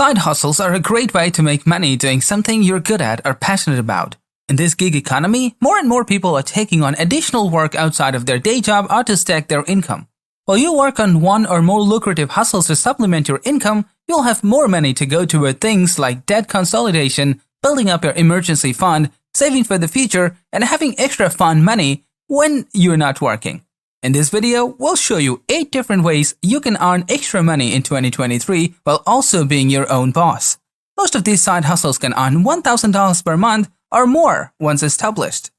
Side hustles are a great way to make money doing something you're good at or passionate about. In this gig economy, more and more people are taking on additional work outside of their day job or to stack their income. While you work on one or more lucrative hustles to supplement your income, you'll have more money to go toward things like debt consolidation, building up your emergency fund, saving for the future, and having extra fun money when you're not working. In this video, we'll show you 8 different ways you can earn extra money in 2023 while also being your own boss. Most of these side hustles can earn $1,000 per month or more once established.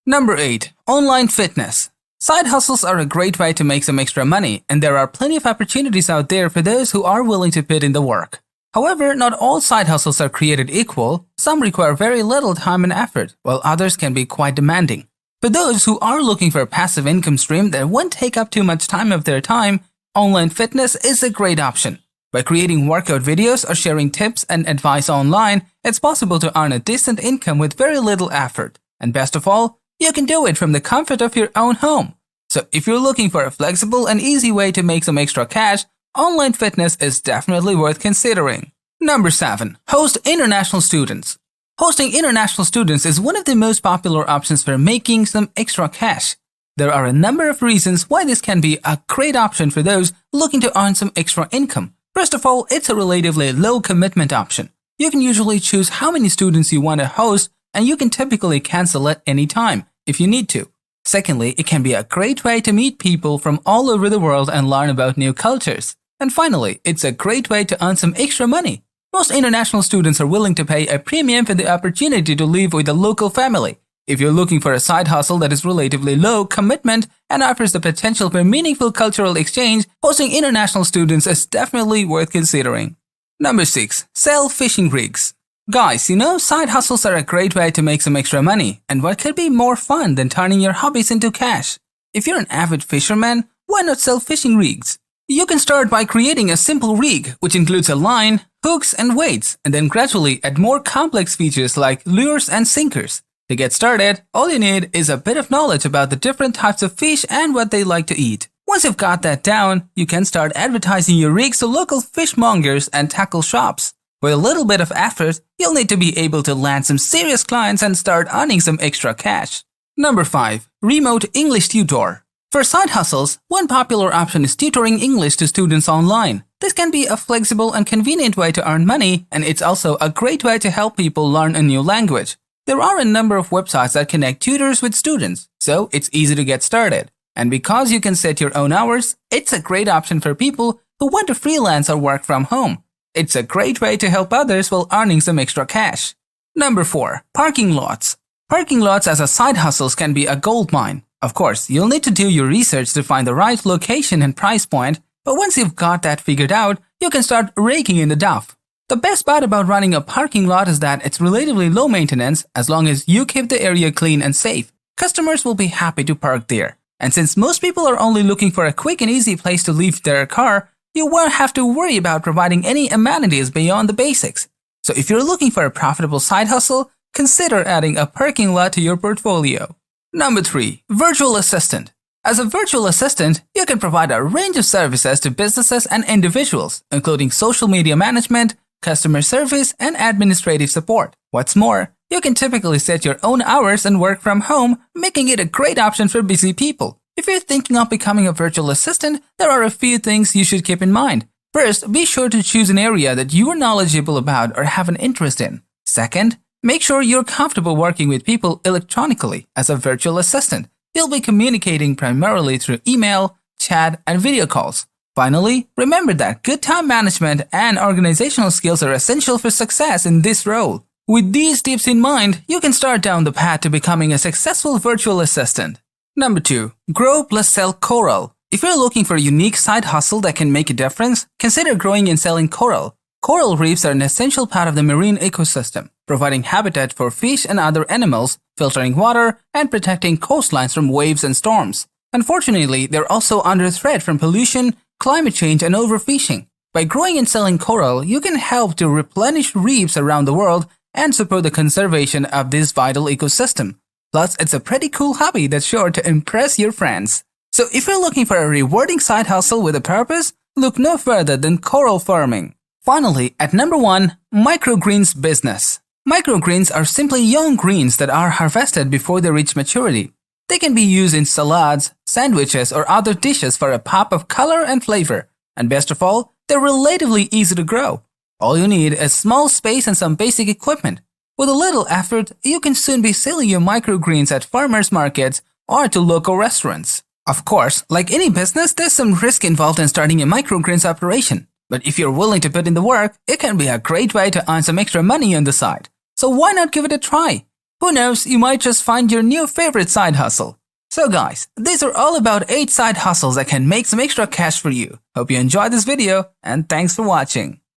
Number 8. Online fitness. Side hustles are a great way to make some extra money, and there are plenty of opportunities out there for those who are willing to put in the work. However, not all side hustles are created equal. Some require very little time and effort, while others can be quite demanding. For those who are looking for a passive income stream that won't take up too much time of their time, online fitness is a great option. By creating workout videos or sharing tips and advice online, it's possible to earn a decent income with very little effort. And best of all, you can do it from the comfort of your own home. So if you're looking for a flexible and easy way to make some extra cash, online fitness is definitely worth considering. Number 7. Host international students. Hosting international students is one of the most popular options for making some extra cash. There are a number of reasons why this can be a great option for those looking to earn some extra income. First of all, it's a relatively low commitment option. You can usually choose how many students you want to host, and you can typically cancel at any time if you need to. Secondly, it can be a great way to meet people from all over the world and learn about new cultures. And finally, it's a great way to earn some extra money. Most international students are willing to pay a premium for the opportunity to live with a local family. If you're looking for a side hustle that is relatively low commitment and offers the potential for meaningful cultural exchange, hosting international students is definitely worth considering. Number 6. Sell fishing rigs. Guys, side hustles are a great way to make some extra money, and what could be more fun than turning your hobbies into cash? If you're an avid fisherman, why not sell fishing rigs? You can start by creating a simple rig, which includes a line, hooks, and weights, and then gradually add more complex features like lures and sinkers. To get started, all you need is a bit of knowledge about the different types of fish and what they like to eat. Once you've got that down, you can start advertising your rigs to local fishmongers and tackle shops. With a little bit of effort, you'll need to be able to land some serious clients and start earning some extra cash. Number 5. Remote English tutor. For side hustles, one popular option is tutoring English to students online. This can be a flexible and convenient way to earn money, and it's also a great way to help people learn a new language. There are a number of websites that connect tutors with students, so it's easy to get started. And because you can set your own hours, it's a great option for people who want to freelance or work from home. It's a great way to help others while earning some extra cash. Number 4. Parking lots. Parking lots as a side hustles can be a goldmine. Of course, you'll need to do your research to find the right location and price point, but once you've got that figured out, you can start raking in the dough. The best part about running a parking lot is that it's relatively low maintenance as long as you keep the area clean and safe. Customers will be happy to park there. And since most people are only looking for a quick and easy place to leave their car, you won't have to worry about providing any amenities beyond the basics. So if you're looking for a profitable side hustle, consider adding a parking lot to your portfolio. Number 3. Virtual assistant. As a virtual assistant, you can provide a range of services to businesses and individuals, including social media management, customer service, and administrative support. What's more, you can typically set your own hours and work from home, making it a great option for busy people. If you're thinking of becoming a virtual assistant, there are a few things you should keep in mind. First, be sure to choose an area that you are knowledgeable about or have an interest in. Second, make sure you're comfortable working with people electronically as a virtual assistant. You'll be communicating primarily through email, chat, and video calls. Finally, remember that good time management and organizational skills are essential for success in this role. With these tips in mind, you can start down the path to becoming a successful virtual assistant. Number 2. Grow plus sell coral. If you're looking for a unique side hustle that can make a difference, consider growing and selling coral. Coral reefs are an essential part of the marine ecosystem, providing habitat for fish and other animals, filtering water, and protecting coastlines from waves and storms. Unfortunately, they're also under threat from pollution, climate change, and overfishing. By growing and selling coral, you can help to replenish reefs around the world and support the conservation of this vital ecosystem. Plus, it's a pretty cool hobby that's sure to impress your friends. So if you're looking for a rewarding side hustle with a purpose, look no further than coral farming. Finally, at number 1, microgreens business. Microgreens are simply young greens that are harvested before they reach maturity. They can be used in salads, sandwiches, or other dishes for a pop of color and flavor. And best of all, they're relatively easy to grow. All you need is small space and some basic equipment. With a little effort, you can soon be selling your microgreens at farmers markets or to local restaurants. Of course, like any business, there's some risk involved in starting a microgreens operation. But if you're willing to put in the work, it can be a great way to earn some extra money on the side. So why not give it a try? Who knows, you might just find your new favorite side hustle. So guys, these are all about 8 side hustles that can make some extra cash for you. Hope you enjoyed this video and thanks for watching.